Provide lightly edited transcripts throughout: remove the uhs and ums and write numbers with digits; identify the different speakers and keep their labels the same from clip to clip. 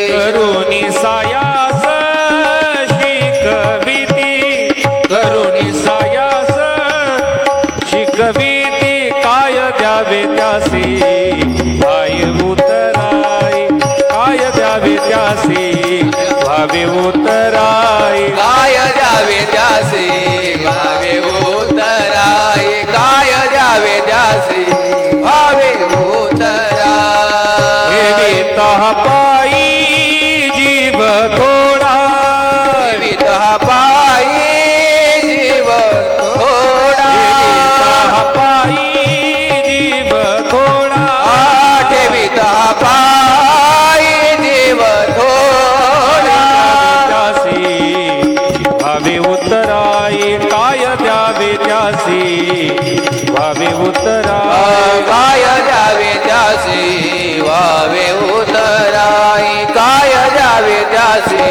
Speaker 1: करुणी सायास शिकविती, करुणी सायास शिकविती, काय द्यावे त्यासी भाई उतराई, काय द्यावे त्यासी भावे उतराई,
Speaker 2: काय द्यावे त्यासी भावे उतराई, काय द्यावे त्यासी भावे उतराई.
Speaker 1: विवितः पायी जीव थोडा,
Speaker 2: विवितः पायी जीव थोडा,
Speaker 1: विवितः पायी जीव थोडा,
Speaker 2: ठेवितः पायी जीव थोडा.
Speaker 1: त्यासी भावे उतराई, काय द्यावे त्यासी भावे उतराई,
Speaker 2: काय द्यावे त्यासी भावे उतराई, काय द्यावे त्यासी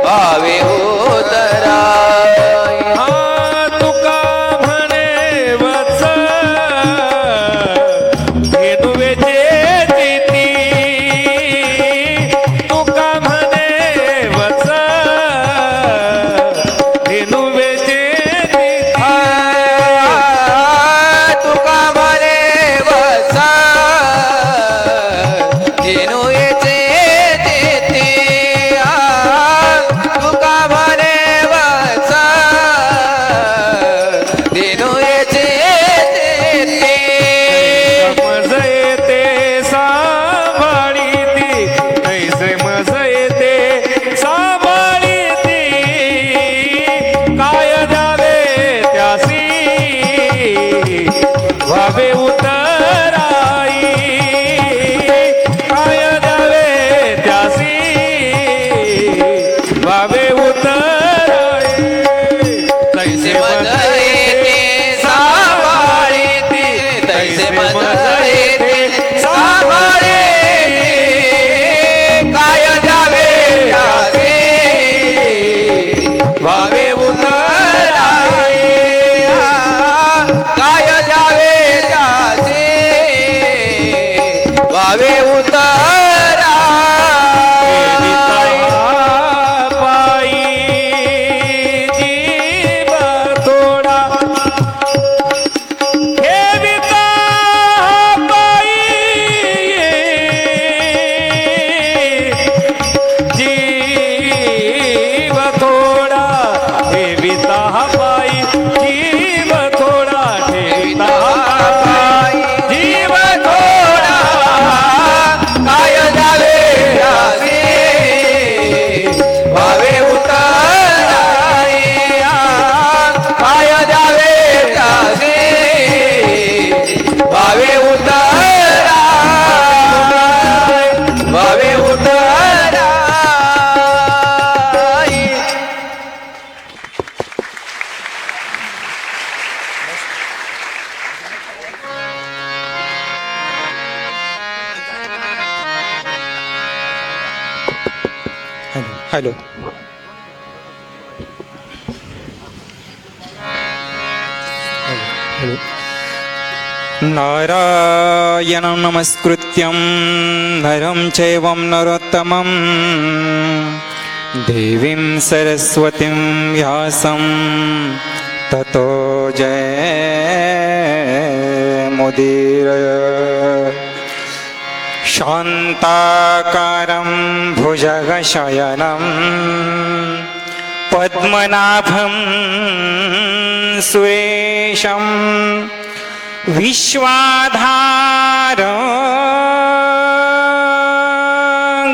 Speaker 2: भावे उतराई.
Speaker 1: हा तुका म्हणे वत्स धेनुवेचे चिती, तुका म्हणे वत्स धेनुवेचे चिती,
Speaker 2: तुका म्हणे वत्स धेनुवेचे चिती, तुका म्हणे वत्स धेनुवेचे चिती.
Speaker 1: मज येते सांभाळीती, कैसे मज येते सांभाळीती, काय द्यावे त्यासी भावे उतराई, काय द्यावे त्यासी भावे उतराई,
Speaker 2: तैसे मज येते सांभाळीती, तैसे मज येते सांभाळीती, काय द्यावे त्यासी भावे उतराई, काय द्यावे त्यासी भावे उतराई.
Speaker 1: पायी जीव थोडा, ठेविता पायी जीव थोडा, ठेविता पायी जीव थोडा, ठेविता पायी
Speaker 2: जीव थोडा, काय द्यावे त्यासी भावे उतराई, काय द्यावे त्यासी भावे उतराई, भावे उतराई.
Speaker 3: हॅलो. नारायणं नमस्कृत्यं नरं चैवं नरोत्तमं देवीं सरस्वतीं व्यासं ततो जयमुदीरय. शान्ताकारं भुजगशयनं पद्मनाभं सुरेशं विश्वाधारं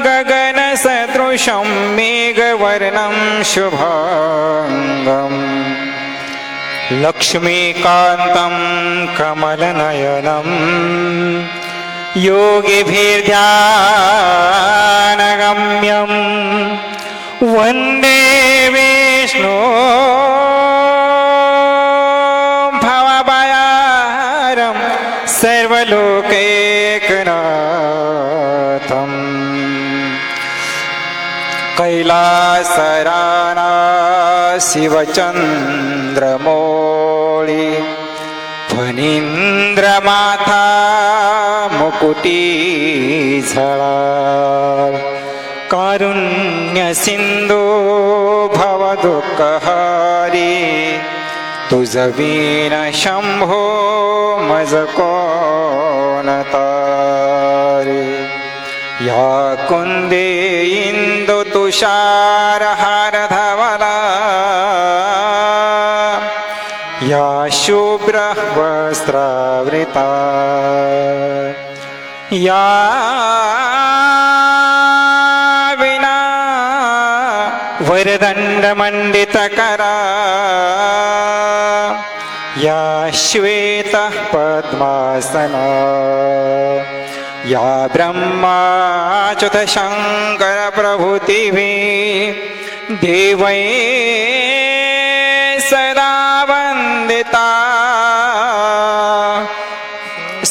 Speaker 3: गगनसदृशं मेघवर्णं शुभाङ्गं लक्ष्मीकान्तं कमलनयनं योगिभिर्ध्यानगम्यं वन्दे विष्णु भवभयारं सर्वलोकैकनाथं. कैलासराना शिवचंद्रमोळी फणींद्रमाथा मुकुटी झळा कारुण्य सिंधू भवदुःखहारी तुझ वीण शंभो मज कोण तारे या कुंदे इंदू तुषार हार धवला या शुभ्र वस्त्रावृता या विना वरदंड मंडित करा या श्वेत पद्मासना या ब्रह्माच्युत शंकर प्रभृतिभि देवै सदा वंदिता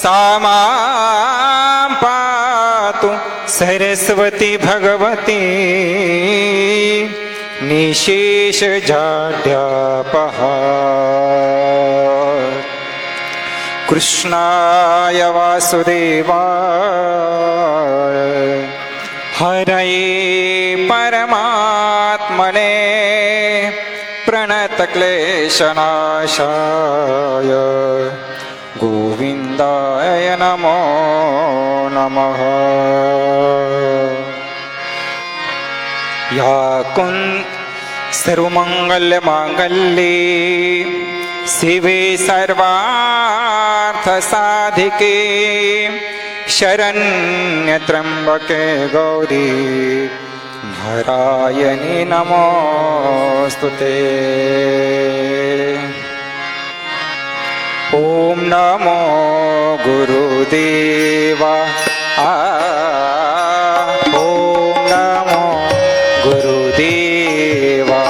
Speaker 3: सा मां पातु सरस्वती भगवती निशेष जाड्यापहा कृष्णाय वासुदेवाय हरये परमात्मने प्रणतक्लेशनाशाय गोविन्दाय नमो नमः या सर्वमङ्गलमाङ्गल्ये शिवे सर्वार्थसाधिके शरण्यत्र्यम्बके गौरी नारायणी नमोस्तुते ॐ नमो गुरुदेवा ॐ नमो गुरुदेवा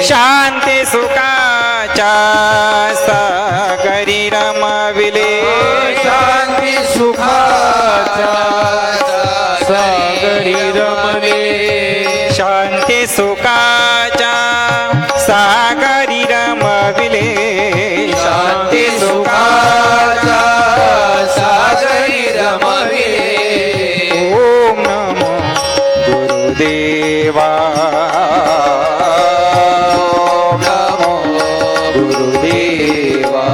Speaker 3: शांती सुखाच्या सागरी रमविले
Speaker 2: सुखाच्या सागरी रमले
Speaker 3: शांती सुखाच्या सागरी रमविले
Speaker 2: शांती सुखाच्या सागरी रमविले
Speaker 3: ओम नमो गुरुदेवा
Speaker 2: ओम नमो गुरुदेवा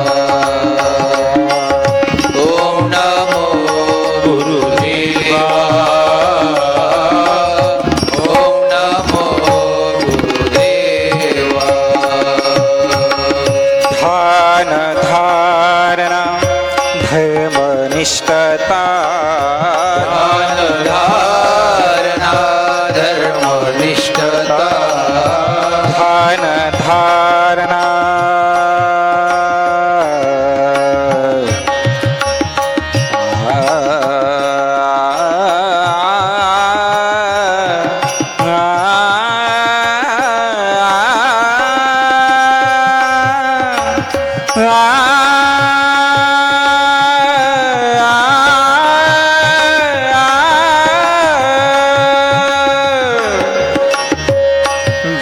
Speaker 2: ओम नमो गुरुदेवा ओम नमो गुरुदेवा
Speaker 3: ध्यान धारणा धर्मनिष्ठता
Speaker 2: धारणा धर्मनिष्ठता
Speaker 3: ध्यान धारणा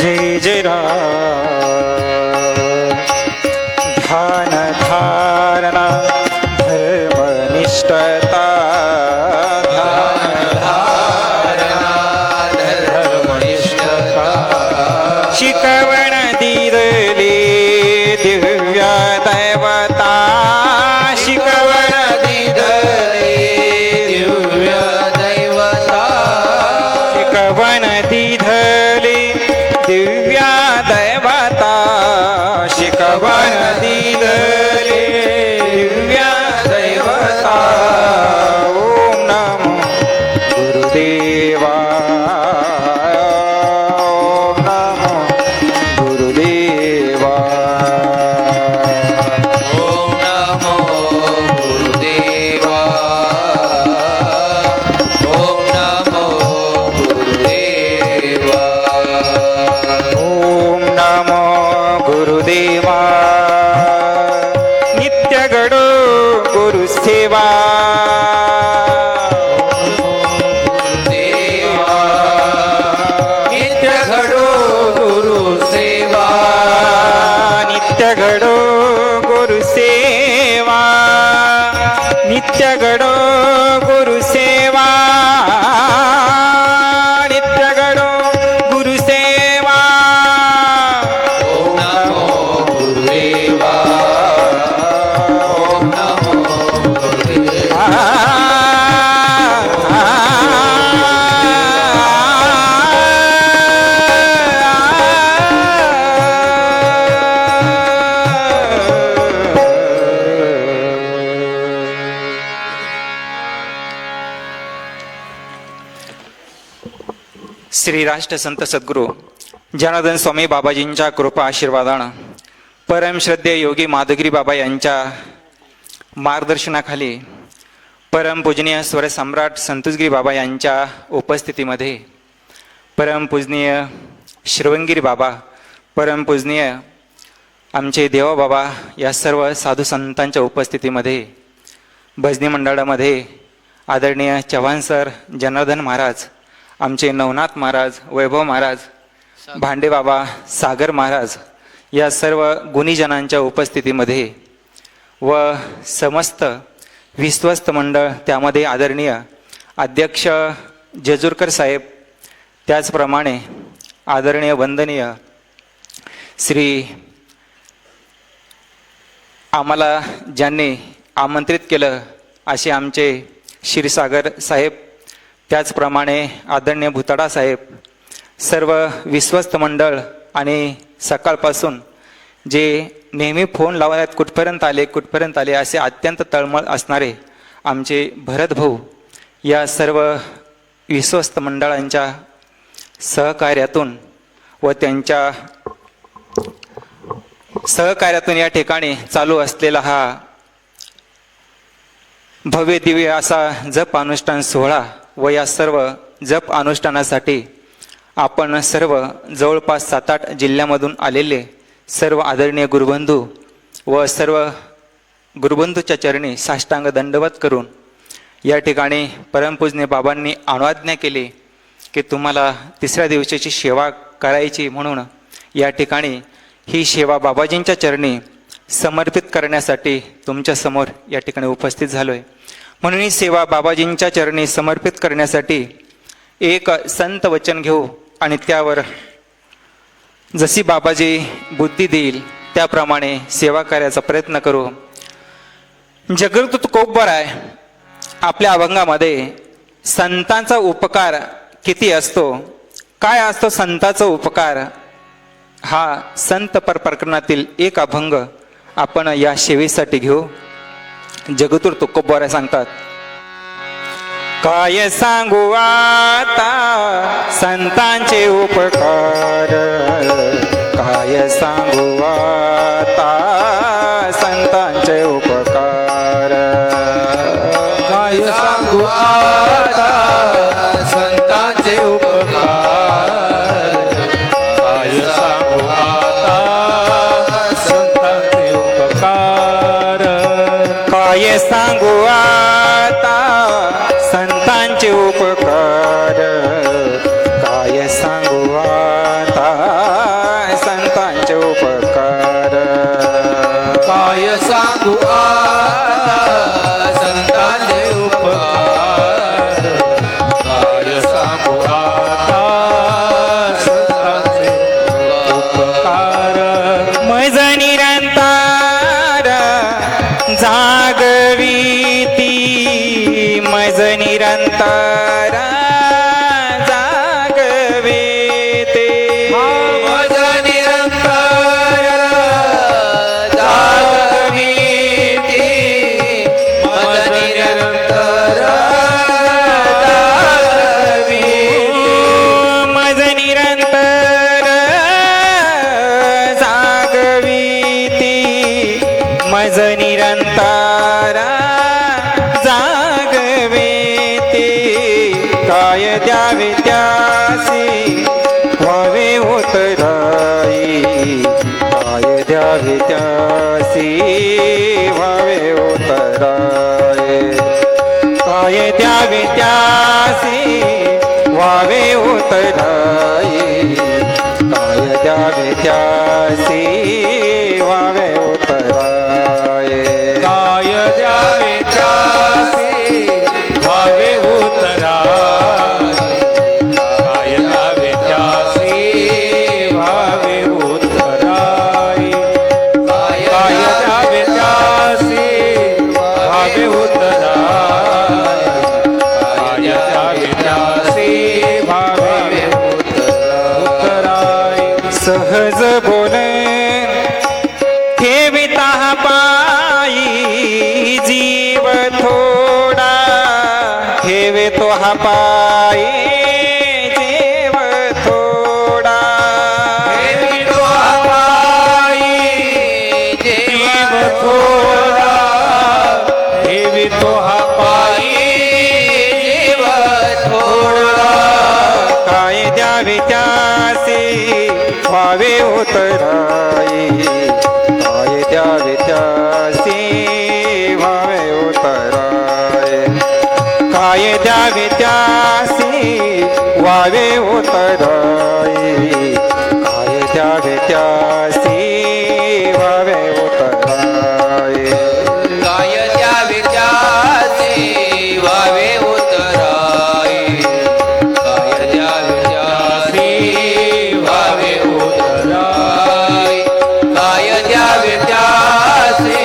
Speaker 3: जय जय राम ध्यान धारणा धर्मनिष्ठता
Speaker 2: धारणा धर्मनिष्ठता
Speaker 3: शिकवण दिरली दिव्या दैवता शिकवण
Speaker 2: दिदले दिव्य दैवता
Speaker 3: शिकवण दिधली दिव्या दैवता शिकवण दिधली दिव्या दैवता ओम नमो गुरुदेवा ओम नमो गुरुदेवा
Speaker 2: ओम नमो गुरुदेवा ओम नमो गुरुदेवा
Speaker 3: ओम नमो गुरुदेवा नित्य गडो गुरुसेवा
Speaker 2: देवा नित्य घडो गुरु सेवा
Speaker 3: नित्य गडो गुरुसेवा नित्य गडो गुरुसेवा नित्य गडो गुरुसेवा
Speaker 2: ओम नमो गुरुदेवा ओम नमो गुरुदेवा
Speaker 3: श्री राष्ट्र संत सद्गुरू जनार्दन स्वामी बाबाजींच्या कृपा आशीर्वादानं परमश्रद्धेय योगी माधुगिरी बाबा यांच्या मार्गदर्शनाखाली परमपूजनीय स्वरसम्राट संतोषगिरी बाबा यांच्या उपस्थितीमध्ये परमपूजनीय श्रवणगिरी बाबा परमपूजनीय आमचे देवा बाबा या सर्व साधू संतांच्या उपस्थितीमध्ये भजनी मंडळामध्ये आदरणीय चव्हाण सर जनार्दन महाराज आमचे नवनाथ महाराज वैभव महाराज भांडे बाबा सागर महाराज या सर्व गुणीजनांच्या उपस्थितीमध्ये व समस्त विश्वस्त मंडळ त्यामध्ये आदरणीय अध्यक्ष जेजूरकर साहेब त्याचप्रमाणे आदरणीय वंदनीय श्री आम्हाला ज्यांनी आमंत्रित केलं असे आमचे क्षीरसागर साहेब त्याचप्रमाणे आदरणीय भुताडा साहेब सर्व विश्वस्त मंडळ आणि सकाळपासून जे नेहमी फोन लावण्यात कुठपर्यंत आले असे अत्यंत तळमळ असणारे आमचे भरत भाऊ या सर्व विश्वस्त मंडळांच्या सहकार्यातून व त्यांच्या सहकार्यातून या ठिकाणी चालू असलेला हा भव्य दिव्य असा जप अनुष्ठान सोहळा व या सर्व जप अनुष्ठानासाठी आपण सर्व जवळपास 7-8 जिल्ह्यामधून आलेले सर्व आदरणीय गुरुबंधू व सर्व गुरुबंधूच्या चरणी साष्टांग दंडवत करून या ठिकाणी परमपूजनीय बाबांनी अनुज्ञा केली की तुम्हाला तिसऱ्या दिवशीची सेवा करायची, म्हणून या ठिकाणी ही सेवा बाबाजींच्या चरणी समर्पित करण्यासाठी तुमच्या समोर या ठिकाणी उपस्थित झालोय. म्हणून ही सेवा बाबाजींच्या चरणी समर्पित करण्यासाठी एक संत वचन घेऊ आणि त्यावर जशी बाबाजी बुद्धी देईल त्याप्रमाणे सेवा करायचा प्रयत्न करू. जगृत तुकोबर आहे आपल्या अभंगामध्ये संतांचा उपकार किती असतो, काय असतो संतांचा उपकार, हा संत प्रकरणातील एक अभंग आपण या सेवेसाठी घेऊ. जगतूर तुकोबर सांगतात, काय सांगू आता संतांचे उपकार, काय सांगू आता संतांचे उपकार,
Speaker 2: काय सांगू आता संतांचे उपकार,
Speaker 1: काय सांगू आता संतांचे उपकार,
Speaker 3: काय सांगू आता संतांचे उपकार, काय सांगू आता संतांचे उपकार,
Speaker 2: काय सांगू आता संतांचे उपकार, काय सांगू आता संतांचे उपकार,
Speaker 3: मज निरंतर जागविती, मज निरंतर जागविते,
Speaker 2: मज निरंतर जागविती, मज निरंतर जागविती,
Speaker 3: मज निरंतर जागविती, मज निरंतर जागविते, काय द्यावे त्यासी व्हावे उतराई, काय द्यावे त्यासी व्हावे उतराई, काय द्यावे त्यासी व्हावे उतराई, काय द्यावे त्यासी व्हावे उतराई,
Speaker 1: काय द्यावे त्यासी व्हावे उतराई, काय द्यावे त्यासी व्हावे उतराई, काय द्यावे त्यासी व्हावे उतराई, काय द्यावे त्यासी व्हावे उतराई.
Speaker 3: सहज बोले ठेविता पायी जीव थोडा, ठेवे तो हा पायी जीव थोडा,
Speaker 2: ठेवी तो पायी जीव थोडा,
Speaker 1: ठेवी तो हा पायी
Speaker 2: जीव थोडा,
Speaker 3: काय द्यावे त्यासी व्हावे उतराई, काय द्यावे त्यासी व्हावे उतराई, काय द्यावे त्यासी व्हावे उतराई, काय द्यावे त्यासी व्हावे उतराई,
Speaker 2: काय द्यावे त्यासी व्हावे उतराई, काय द्यावे त्यासी व्हावे उतराई, काय द्यावे त्यासी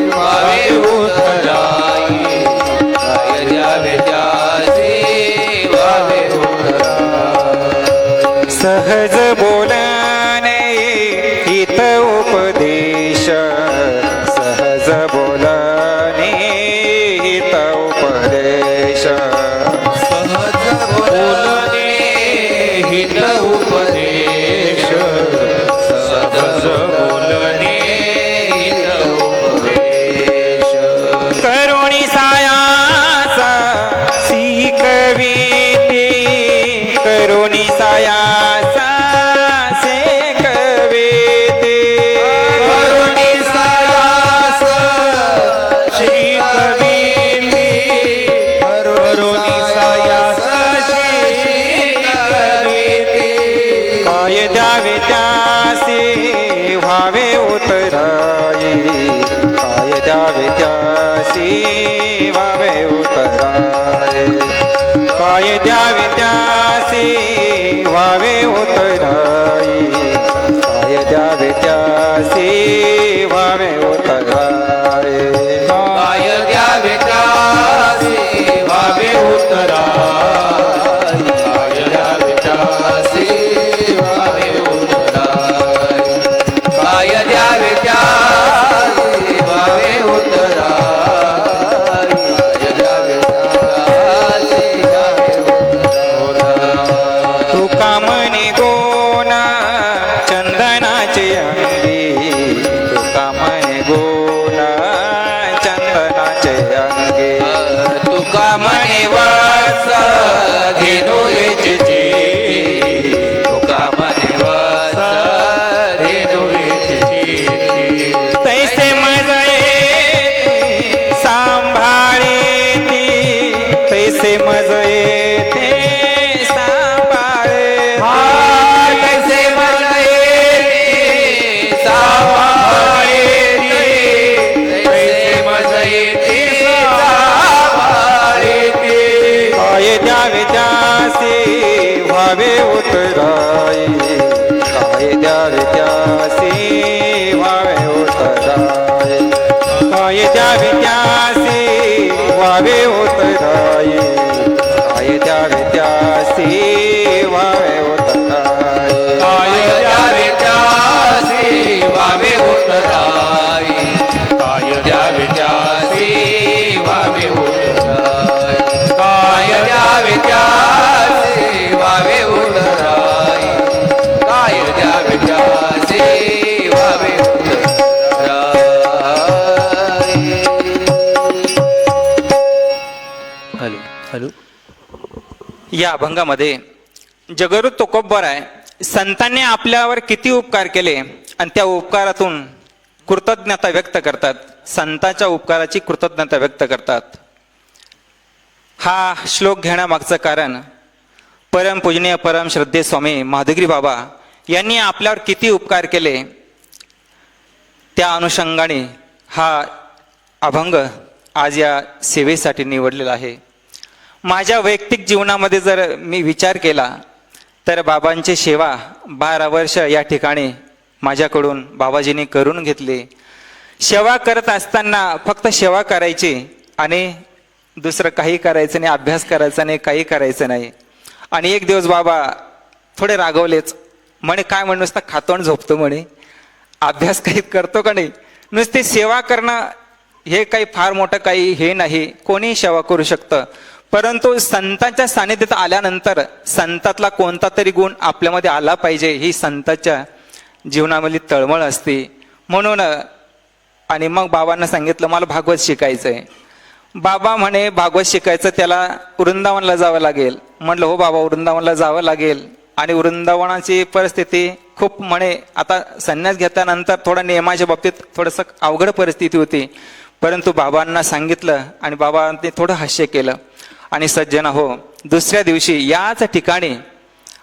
Speaker 2: व्हावे उतराई, काय द्यावे त्यासी व्हावे उतराई,
Speaker 3: सहज बोलणे हित उपदेश, सहज बोलणे हित उपदेश,
Speaker 2: सहज बोलणे हित उपदेश, सहज बोलणे हित उपदेश,
Speaker 3: करुणी सायाचा शिकविते, करुणी सायाचा शिकविते, व्हावे उतराई काय द्यावे त्यासी व्हावे उतराई काय द्यावे त्यासी व्हावे उतराई
Speaker 2: काय द्यावे त्यासी व्हावे उतराई काय द्यावे त्यासी व्हावे उतराई काय द्यावे त्यासी व्हावे उतराई काय द्यावे त्यासी व्हावे उतराई
Speaker 3: तुका म्हणे गोन चंदनाचे अंगी तुका म्हणे गोन चंदनाचे अंगी
Speaker 2: तुका म्हणे वास घेनो येची तुका म्हणे वास घेनो येची
Speaker 3: तैसे मजये सांभाळे ती तैसे मजये ते सांभाळे
Speaker 2: कैसे मजये सावाळे कैसे मजये सावाळे
Speaker 3: काय द्यावे त्यासी व्हावे उतराई काय द्यावे त्यासी व्हावे उतराई काय द्यावे त्यासी व्हावे उतराई काय द्यावे त्यासी व्हावे उतराई
Speaker 2: काय द्यावे त्यासी व्हावे उतराई काय द्यावे त्यासी व्हावे उतराई काय द्यावे त्यासी व्हावे उतराई काय द्यावे त्यासी व्हावे उतराई हॅलो हॅलो
Speaker 3: या अभंगामध्ये जगरू तुकोबर आहे संतांनी आपल्यावर किती उपकार केले आणि त्या उपकारातून कृतज्ञता व्यक्त करतात संतांच्या उपकाराची कृतज्ञता व्यक्त करतात. हा श्लोक घेण्यामागचं कारण परमपूजनीय परम श्रद्धे स्वामी माधुगिरी बाबा यांनी आपल्यावर किती उपकार केले त्या अनुषंगाने हा अभंग आज या सेवेसाठी निवडलेला आहे. माझ्या वैयक्तिक जीवनामध्ये जर मी विचार केला तर बाबांची सेवा 12 वर्ष या ठिकाणी माझ्याकडून बाबाजींनी करून घेतली. सेवा करत असताना फक्त सेवा करायची आणि दुसरं काही करायचं नाही, अभ्यास करायचा नाही, काही करायचं नाही. आणि एक दिवस बाबा थोडे रागवलेच, म्हणे काय म्हणे नुसतं खातो आणि झोपतो म्हणे, अभ्यास काही करतो का नाही, नुसते सेवा करणं हे काही फार मोठं काही हे नाही, कोणीही सेवा करू शकतं. परंतु संतांच्या सानिध्यात आल्यानंतर संतातला कोणता तरी गुण आपल्यामध्ये आला पाहिजे ही संतांच्या जीवनामधली तळमळ असते. म्हणून आणि मग बाबांना सांगितलं मला भागवत शिकायचंय. बाबा म्हणे भागवत शिकायचं त्याला वृंदावनला जावं लागेल. म्हटलं हो बाबा वृंदावनला जावं लागेल. आणि वृंदावनाची परिस्थिती खूप म्हणे आता संन्यास घेतल्यानंतर थोडा नियमाच्या बाबतीत थोडंसं अवघड परिस्थिती होती. परंतु बाबांना सांगितलं आणि बाबांनी थोडं हास्य केलं. आणि सज्जन हो दुसऱ्या दिवशी याच ठिकाणी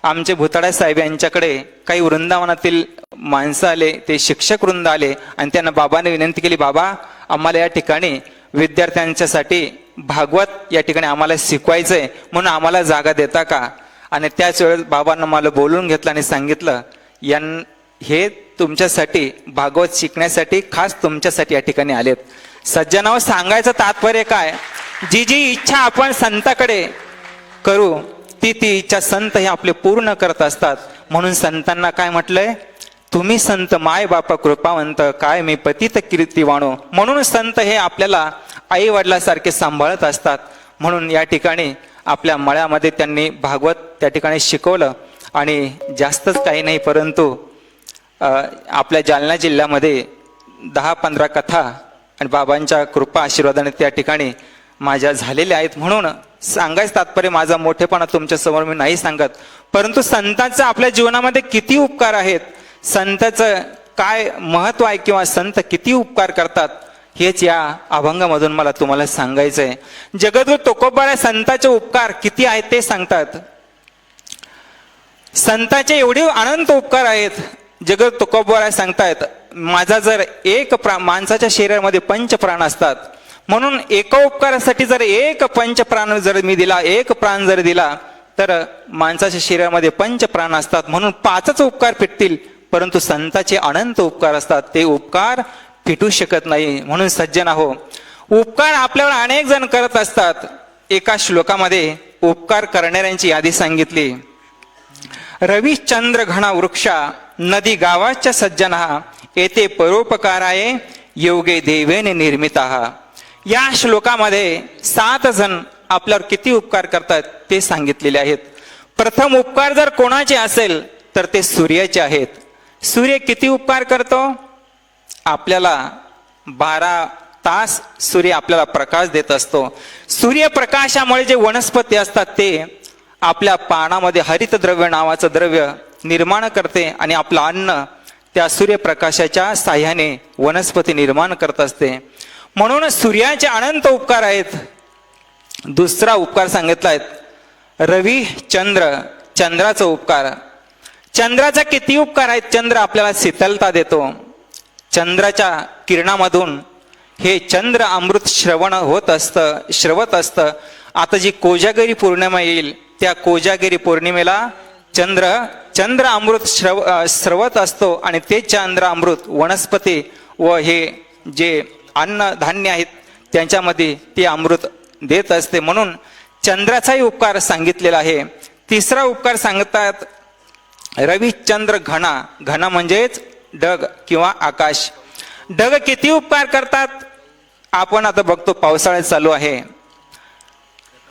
Speaker 3: आमचे भुताडा साहेब यांच्याकडे काही वृंदावनातील माणसं आले, ते शिक्षक वृंद आले आणि त्यांना बाबाने विनंती केली बाबा आम्हाला या ठिकाणी विद्यार्थ्यांच्यासाठी भागवत या ठिकाणी आम्हाला शिकवायचंय म्हणून आम्हाला जागा देता का. आणि त्याच वेळेस बाबांना मला बोलून घेतलं आणि सांगितलं हे तुमच्यासाठी भागवत शिकण्यासाठी खास तुमच्यासाठी या ठिकाणी आलेत. सज्जनावर सांगायचं तात्पर्य काय, जी जी इच्छा आपण संताकडे करू ती इच्छा संत हे आपले पूर्ण करत असतात. म्हणून संतांना काय म्हटलंय, तुम्ही संत माय बापा कृपावंत काय मी पतित कीर्तिवाणो. म्हणून संत हे आपल्याला आई वडिलासारखे सांभाळत असतात. म्हणून या ठिकाणी आपल्या मळ्यामध्ये त्यांनी भागवत त्या ठिकाणी शिकवलं. आणि जास्तच काही नाही परंतु आपल्या जालना जिल्ह्यामध्ये 10-15 कथा आणि बाबांच्या कृपा आशीर्वादाने त्या ठिकाणी माझ्या झालेल्या आहेत. म्हणून सांगायचं तात्पर्य माझा मोठेपणा तुमच्या समोर मी नाही सांगत, परंतु संतांचा आपल्या जीवनामध्ये किती उपकार आहेत, संतांचं काय महत्व आहे किंवा संत किती उपकार करतात हेच या अभंगामधून मला तुम्हाला सांगायचं आहे. जगद्गुरु तुकोबा संतांचे उपकार किती आहेत ते सांगतात. संतांचे एवढे अनंत उपकार आहेत. जगद्गुरु तुकोबा सांगतायत माझा जर एक माणसाच्या शरीरामध्ये 5 प्राण असतात, म्हणून एका उपकारासाठी जर एक पंचप्राण जर मी दिला, एक प्राण जर दिला, तर माणसाच्या शरीरामध्ये पंचप्राण असतात, म्हणून 5च उपकार फिटतील. परंतु संतांचे अनंत उपकार असतात, ते उपकार फिटू शकत नाही. म्हणून सज्जन हो, उपकार आपल्यावर अनेक जण करत असतात. एका श्लोकामध्ये उपकार करणाऱ्यांची यादी सांगितली. रविचंद्र घना वृक्षा नदी गावाच्या सज्जना येथे परोपकाराये योगे देवेने निर्मिता. या श्लोकामध्ये 7 जण आपल्यावर किती उपकार करतात ते सांगितलेले आहेत. प्रथम उपकार जर कोणाचे असेल तर ते सूर्याचे आहेत. सूर्य किती उपकार करतो? आपल्याला 12 तास सूर्य आपल्याला प्रकाश देत असतो. सूर्यप्रकाशामुळे जे वनस्पती असतात ते आपल्या पानामध्ये हरितद्रव्य नावाचं द्रव्य निर्माण करते आणि आपलं अन्न त्या सूर्यप्रकाशाच्या साह्याने वनस्पती निर्माण करत असते. म्हणून सूर्याचे अनंत उपकार आहेत. दुसरा उपकार सांगितला आहे रवी चंद्र, चंद्राचा उपकार. चंद्राचा किती उपकार आहेत? चंद्र आपल्याला शीतलता देतो. चंद्राच्या किरणामधून हे चंद्र अमृत श्रवत असतं. आता जी कोजागिरी पौर्णिमा येईल, त्या कोजागिरी पौर्णिमेला चंद्र अमृत श्रवत असतो आणि ते चंद्र अमृत वनस्पती व हे जे अन्न धान्य आहेत त्यांच्यामध्ये ते अमृत देत असते. म्हणून चंद्राचाही उपकार सांगितलेला आहे. तिसरा उपकार सांगतात रविचंद्र घना. घना म्हणजेच ढग किंवा आकाश. ढग किती उपकार करतात? आपण आता बघतो पावसाळा चालू आहे.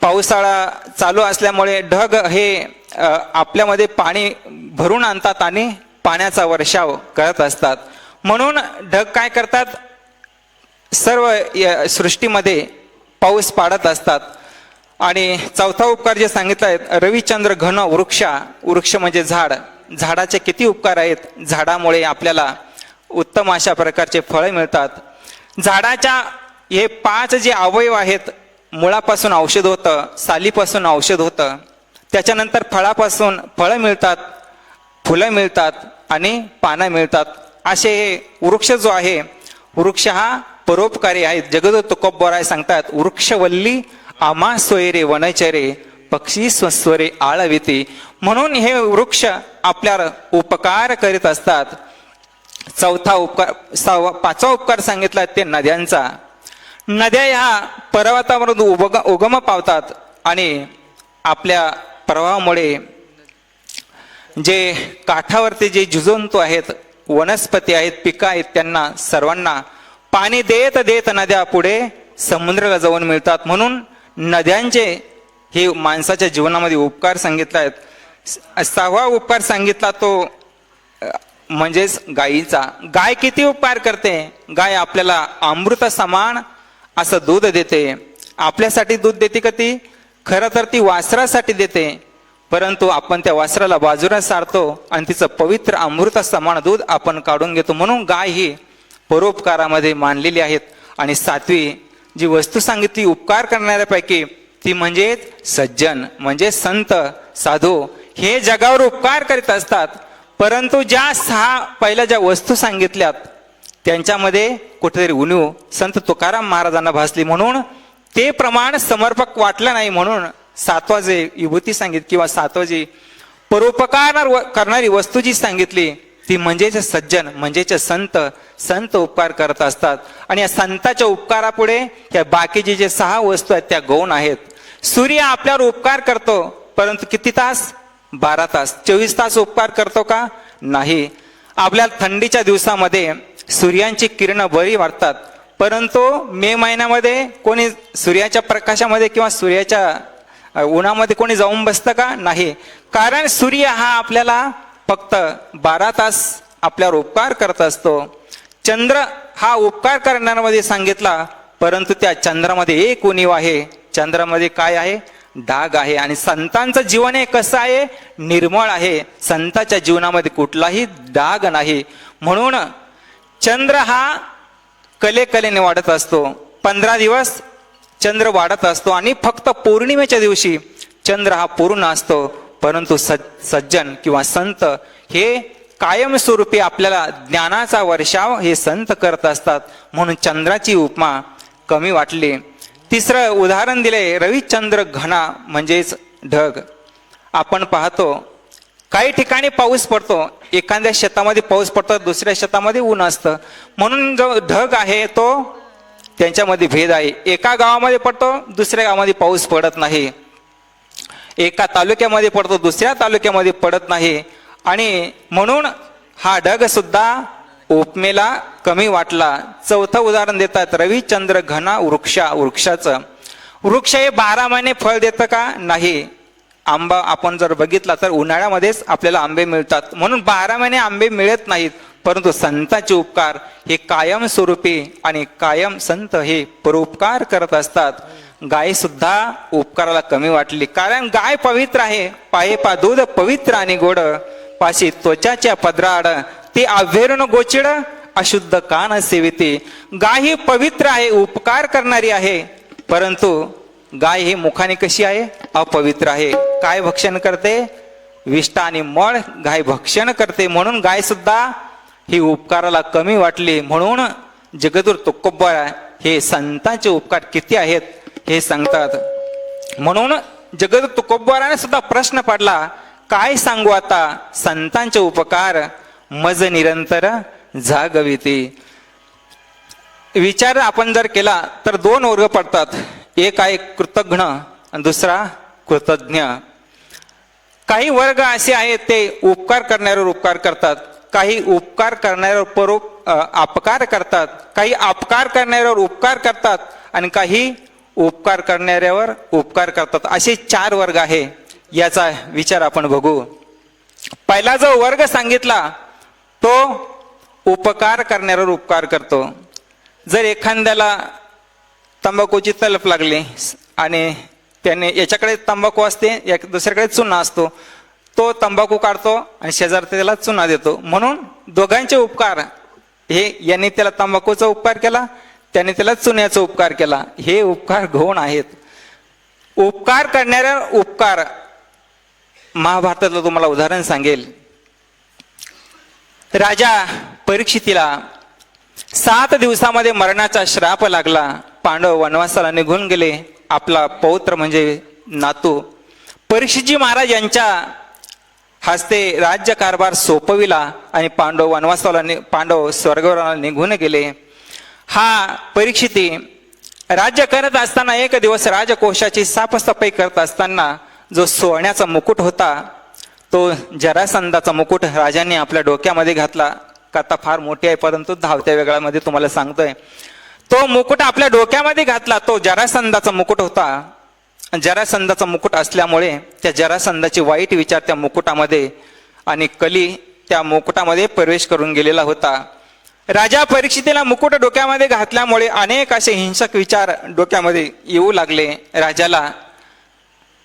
Speaker 3: पावसाळा चालू असल्यामुळे ढग हे आपल्यामध्ये पाणी भरून आणतात आणि पाण्याचा वर्षाव करत असतात. म्हणून ढग काय करतात? सर्व सृष्टीमध्ये पाऊस पाडत असतात. आणि चौथा उपकार जे सांगितला आहे रविचंद्र घन वृक्षा. वृक्ष म्हणजे झाड. झाडाचे किती उपकार आहेत? झाडामुळे आपल्याला उत्तम अशा प्रकारचे फळे मिळतात. झाडाच्या हे 5 जे अवयव आहेत, मुळापासून औषध होतं, सालीपासून औषध होतं, त्याच्यानंतर फळापासून फळं मिळतात, फुलं मिळतात आणि पानं मिळतात. असे हे वृक्ष जो आहे, वृक्ष हा परोपकारी आहेत. जगदो तुकोबराय सांगतात वृक्षवल्ली आमा सोयरे वनचरे पक्षी स्वस्वरे आळविती. म्हणून हे वृक्ष आपल्याला उपकार करीत असतात. चौथा उपकार 5वा उपकार सांगितला ते नद्यांचा. नद्या ह्या पर्वतावरून उगम पावतात आणि आपल्या प्रवाहामुळे जे काठावरती जे जुजंतू आहेत, वनस्पती आहेत, पिकं आहेत, त्यांना सर्वांना पाणी देत देत नद्या पुढे समुद्राला जाऊन मिळतात. म्हणून नद्यांचे हे माणसाच्या जीवनामध्ये उपकार सांगितले आहेत. 6वा उपकार सांगितला तो म्हणजेच गायीचा. गाय किती उपकार करते? गाय आपल्याला अमृत समान असं दूध देते. आपल्यासाठी दूध देते का ती? खरं तर ती वासरासाठी देते, परंतु आपण त्या वासराला बाजूला सारतो आणि तिचं पवित्र अमृत समान दूध आपण काढून घेतो. म्हणून गाय ही परोपकारामध्ये मानलेली आहेत. आणि 7वी जी वस्तू सांगितली उपकार करणाऱ्यापैकी ती म्हणजेच सज्जन, म्हणजे संत साधू. हे जगावर उपकार करीत असतात, परंतु ज्या 6 पहिल्या ज्या वस्तू सांगितल्यात त्यांच्यामध्ये कुठेतरी उणीव संत तुकाराम महाराजांना भासली. म्हणून ते प्रमाण समर्पक वाटलं नाही. म्हणून 7वा जे विभूती सांगितली किंवा 7वा जी परोपकार करणारी वस्तू जी सांगितली ती म्हणजेच सज्जन, म्हणजेच संत उपकार करत असतात. आणि या संताच्या उपकारापुढे या बाकीचे जे 6 वस्तू आहेत त्या गौण आहेत. सूर्य आपल्यावर उपकार करतो, परंतु किती तास? 12 तास. 24 तास उपकार करतो का? नाही. आपल्याला थंडीच्या दिवसामध्ये सूर्यांची किरण बरी वाटतात, परंतु मे महिन्यामध्ये कोणी सूर्याच्या प्रकाशामध्ये किंवा सूर्याच्या उन्हामध्ये कोणी जाऊन बसतं का? नाही. कारण सूर्य हा आपल्याला फक्त 12 तास आपल्यावर उपकार करत असतो. चंद्र हा उपकार करण्यामध्ये सांगितला, परंतु त्या चंद्रामध्ये एक उणीव आहे. चंद्रामध्ये काय आहे? डाग आहे. आणि संतांचं जीवन हे कसं आहे? निर्मळ आहे. संतांच्या जीवनामध्ये कुठलाही डाग नाही. म्हणून चंद्र हा कलेने वाढत असतो. 15 दिवस चंद्र वाढत असतो आणि फक्त पौर्णिमेच्या दिवशी चंद्र हा पूर्ण असतो. परंतु सज्जन किंवा संत हे कायमस्वरूपी आपल्याला ज्ञानाचा वर्षाव हे संत करत असतात. म्हणून चंद्राची उपमा कमी वाटली. तिसरं उदाहरण दिले रविचंद्र घना म्हणजेच ढग. आपण पाहतो काही ठिकाणी पाऊस पडतो, एखाद्या शेतामध्ये पाऊस पडतो, दुसऱ्या शेतामध्ये ऊन असतं. म्हणून जो ढग आहे तो त्यांच्यामध्ये भेद आहे. एका गावामध्ये पडतो, दुसऱ्या गावामध्ये पाऊस पडत नाही. एका तालुक्यामध्ये पडतो, दुसऱ्या तालुक्यामध्ये पडत नाही. आणि म्हणून हा ढग सुद्धा उपमेला कमी वाटला. चौथं उदाहरण देतात रविचंद्र घना वृक्षाचं. वृक्ष हे 12 महिने फळ देतं का? नाही. आंबा आपण जर बघितला तर उन्हाळ्यामध्येच आपल्याला आंबे मिळतात, म्हणून 12 महिने आंबे मिळत नाहीत. परंतु संतांचे उपकार हे कायम स्वरूपी आणि कायम संत हे परोपकार करत असतात. गाय सुद्धा उपकाराला कमी वाटली, कारण गाय पवित्र आहे. पाये पा दूध पवित्र आणि गोड, पाशी त्वचाच्या पदराड ते आव्हेरून गोचिड, अशुद्ध कान सेविते. गाय ही पवित्र आहे, उपकार करणारी आहे. परंतु गाय ही मुखाने कशी आहे? अपवित्र आहे. काय भक्षण करते? विष्ठा आणि मळ गाय भक्षण करते. म्हणून गाय सुद्धा ही उपकाराला कमी वाटली. म्हणून जगद्गुरु तुकोबा हे संतांचे उपकार किती आहेत हे सांगतात. म्हणून जगद्गुरु तुकोबाराने सुद्धा प्रश्न पडला, काय सांगू आता संतांचे उपकार मज निरंतर जागविते. विचार आपण जर केला तर 2 वर्ग पडतात. एक आहे कृतज्ञ आणि दुसरा कृतज्ञ. काही वर्ग असे आहेत ते उपकार करणाऱ्यावर उपकार करतात, काही उपकार करणाऱ्यावर अपकार करतात, काही अपकार करणाऱ्यावर उपकार करतात आणि काही उपकार करणाऱ्यावर उपकार करतात. असे 4 वर्ग आहे. याचा विचार आपण बघू. पहिला जो वर्ग सांगितला तो उपकार करणाऱ्यावर उपकार करतो. जर एखाद्याला तंबाखूची तलप लागली आणि त्याने याच्याकडे तंबाखू असते, दुसऱ्याकडे चुना असतो, तो तंबाखू काढतो आणि शेजारचा त्याला चुना देतो. म्हणून दोघांचे उपकार, हे यांनी त्याला तंबाखूचा उपकार केला, त्याने त्याला चुन्याचा उपकार केला. हे उपकार गौण आहेत. उपकार करणाऱ्या उपकार महाभारतातलं तुम्हाला उदाहरण सांगेल. राजा परीक्षितीला 7 दिवसामध्ये मरणाचा श्राप लागला. पांडव वनवासाला निघून गेले. आपला पौत्र म्हणजे नातू परीक्षितजी महाराज यांच्या हस्ते राज्यकारभार सोपविला आणि पांडव स्वर्गावर निघून गेले. हा परीक्षिती राज्य करत असताना एक दिवस राजकोषाची साफसफाई करत असताना जो सोन्याचा मुकुट होता तो जरासंधाचा मुकुट राजांनी आपल्या डोक्यामध्ये घातला. कथा फार मोठी आहे परंतु धावत्या वेगळ्यामध्ये तुम्हाला सांगतोय. तो मुकुट आपल्या डोक्यामध्ये घातला. तो जरासंधाचा मुकुट होता. जरासंधाचा मुकुट असल्यामुळे त्या जरासंधाचे वाईट विचार त्या मुकुटामध्ये आणि कली त्या मुकुटामध्ये प्रवेश करून गेलेला होता. राजा परीक्षितीला मुकुट डोक्यामध्ये घातल्यामुळे अनेक असे हिंसक विचार डोक्यामध्ये येऊ लागले. राजाला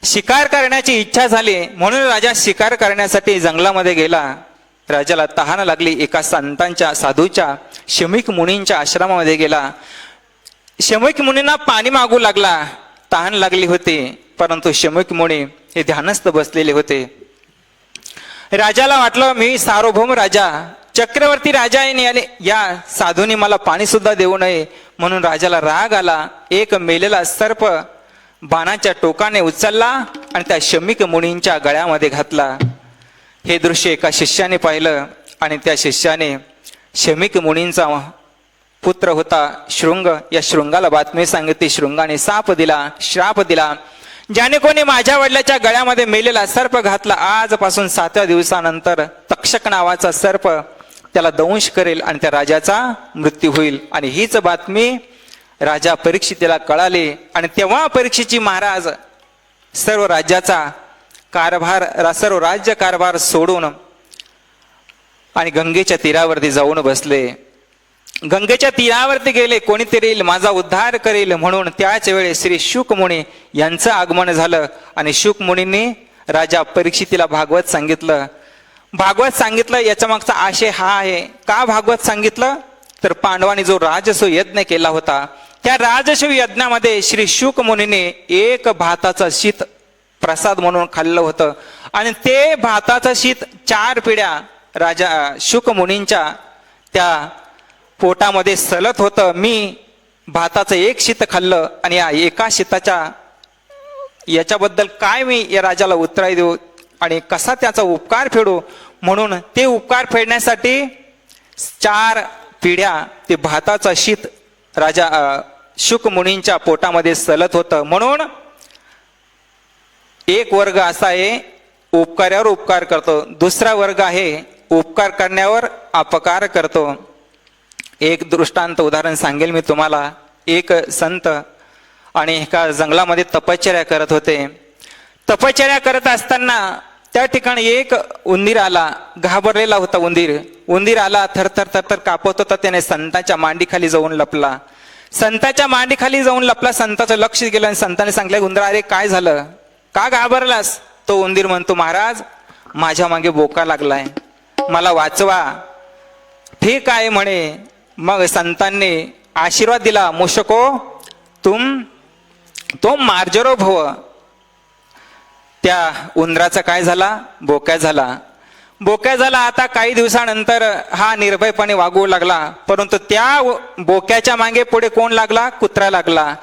Speaker 3: शिकार करण्याची इच्छा झाली, म्हणून राजा शिकार करण्यासाठी जंगलामध्ये गेला. राजाला तहान लागली. एका संतांच्या साधूच्या शमीक मुनींच्या आश्रमामध्ये गेला. शमीक मुनींना पाणी मागू लागला. तहान लागली होती, परंतु शमीक मुनी हे ध्यानस्थ बसलेले होते. राजाला वाटलं मी सार्वभौम राजा, चक्रवर्ती राजा आहे, या साधूने मला पाणी सुद्धा देऊ नये. म्हणून राजाला राग आला. एक मेलेला सर्प बाणाच्या टोकाने उचलला आणि त्या शमीक मुनींच्या गळ्यामध्ये घातला. हे दृश्य एका शिष्याने पाहिलं आणि त्या शिष्याने शमीक मुनींचा पुत्र होता शृंग, या शृंगाला बातमी सांगितली. शृंगाने श्राप दिला, ज्याने कोणी माझ्या वडिलाच्या गळ्यामध्ये मेलेला सर्प घातला, आजपासून 7व्या दिवसानंतर तक्षक नावाचा सर्प त्याला दंश करेल आणि त्या राजाचा मृत्यू होईल. आणि हीच बातमी राजा परीक्षितीला कळाली. आणि तेव्हा परीक्षितजी महाराज सर्व राज्याचा कारभार, सर्व राज्य कारभार सोडून आणि गंगेच्या तीरावरती जाऊन बसले. गंगेच्या तीरावरती गेले. कोणीतरी येईल, माझा उद्धार करेल म्हणून. त्याच वेळेस श्री शुकमुनी यांचं आगमन झालं आणि शुकमुनींनी राजा परीक्षितीला भागवत सांगितलं. याच्या मागचा आशय हा आहे. का भागवत सांगितलं तर पांडवांनी जो राजसूय यज्ञ केला होता, त्या राजसूय यज्ञामध्ये श्री शुकमुनीने एक भाताचं शीत प्रसाद म्हणून खाल्लं होतं आणि ते भाताचं शीत 4 पिढ्या राजा शुकमुनींच्या त्या पोटामध्ये सलत होतं. मी भाताचं एक शीत खाल्लं आणि या एका शीताच्या याच्याबद्दल काय मी या राजाला उत्तर देऊ आणि कसा त्याचा उपकार फेडू, म्हणून ते उपकार फेडण्यासाठी 4 पिढ्या ते भाताचा शीत राजा शुक मुनींच्या पोटामध्ये सलत होतं. म्हणून एक वर्ग असा आहे उपकारावर उपकार करतो, दुसरा वर्ग आहे उपकार करण्यावर अपकार करतो. एक दृष्टांत उदाहरण सांगेल मी तुम्हाला. एक संत आणि एका जंगलामध्ये तपश्चर्या करत होते. तपश्चर्या करत असताना त्या ठिकाणी एक उंदीर आला. घाबरलेला होता उंदीर आला, थरथर थरथर कापत होता. त्याने संतांच्या मांडीखाली जाऊन लपला. संतांच्या मांडीखाली जाऊन लपला. संतांचं लक्ष गेलं आणि संतांनी सांगितलं, उंदरा अरे काय झालं, का घाबरलास? तो उंदीर म्हणतो, महाराज माझ्या मागे बोका लागलाय, मला वाचवा. ठीक आहे म्हणे. मग संतांनी आशीर्वाद दिला, मूषको तो मार्जरो भव. त्या उंदराचा काय झाला, बोक्या झाला. आता काही दिवसानंतर हा निर्भयपणे वागू लागला. परंतु त्या बोक्याच्या मागे पुढे कोण लागला, कुत्रा लागला.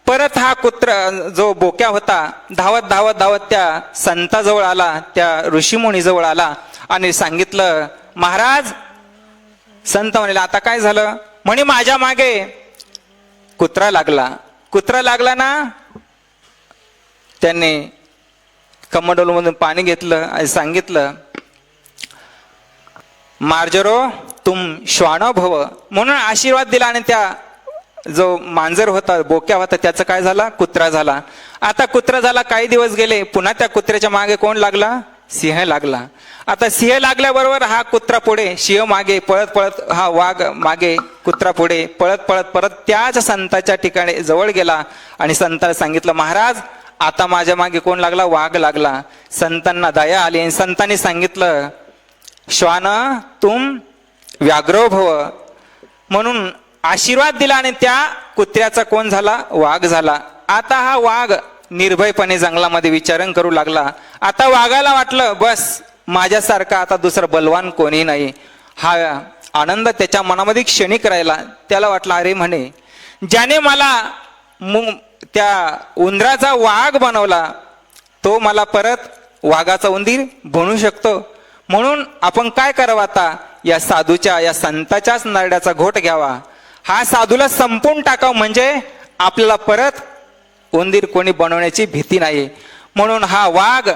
Speaker 3: परत हा कुत्रा जो बोक्या होता धावत धावत धावत त्या संताजवळ आला, त्या ऋषीमुनी जवळ आला आणि सांगितलं, महाराज. संत म्हणले, आता काय झालं? म्हणे माझ्या मागे कुत्रा लागला ना. त्यांनी कमंडलूमधून पाणी घेतलं आणि सांगितलं, मार्जरो तुम श्वानो भव, म्हणून आशीर्वाद दिला. आणि त्या जो मांजर होता, बोक्या होता, त्याचं काय झाला, कुत्रा झाला. आता कुत्रा झाला, काही दिवस गेले, पुन्हा त्या कुत्र्याच्या मागे कोण लागला, सिंह लागला. आता सिंह लागल्याबरोबर हा कुत्रा पुढे, सिंह मागे पळत पळत, हा वाघ मागे, कुत्रा पुढे पळत पळत परत त्याच संताच्या ठिकाणी जवळ गेला आणि संताला सांगितलं, महाराज आता माझ्या मागे कोण लागला, वाघ लागला. संतांना दया आली आणि संतांनी सांगितलं, श्वान तुम व्याघ्रो भव, म्हणून आशीर्वाद दिला आणि त्या कुत्र्याचा कोण झाला, वाघ झाला. आता हा वाघ निर्भयपणे जंगलामध्ये विचरण करू लागला. आता वाघाला वाटलं, बस माझ्यासारखा आता दुसरा बलवान कोणी नाही. हा आनंद त्याच्या मनामध्ये क्षणिक राहिला. त्याला वाटलं, अरे म्हणे ज्याने मला त्या उंदराचा वाघ बनवला, तो मला परत वाघाचा उंदीर बनवू शकतो. म्हणून आपण काय करावं, आता या साधूच्या, या संताच्याच नरड्याचा घोट घ्यावा, हा साधूला संपून टाकावं, म्हणजे आपल्याला परत उंदीर कोणी बनवण्याची भीती नाही. म्हणून हा वाघ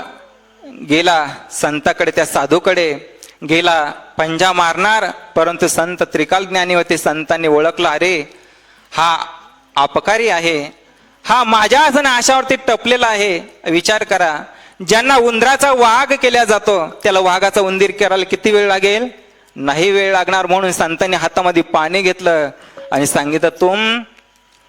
Speaker 3: गेला संताकडे, त्या साधूकडे गेला, पंजा मारणार. परंतु संत त्रिकाल ज्ञानी होते. संतांनी ओळखला, अरे हा अपकारी आहे, हा माझ्या नाशावरती टपलेला आहे. विचार करा, ज्यांना उंदराचा वाघ केला जातो त्याला वाघाचा उंदीर करायला किती वेळ लागेल, नाही वेळ लागणार. म्हणून संतांनी हातामध्ये पाणी घेतलं आणि सांगितलं, तुम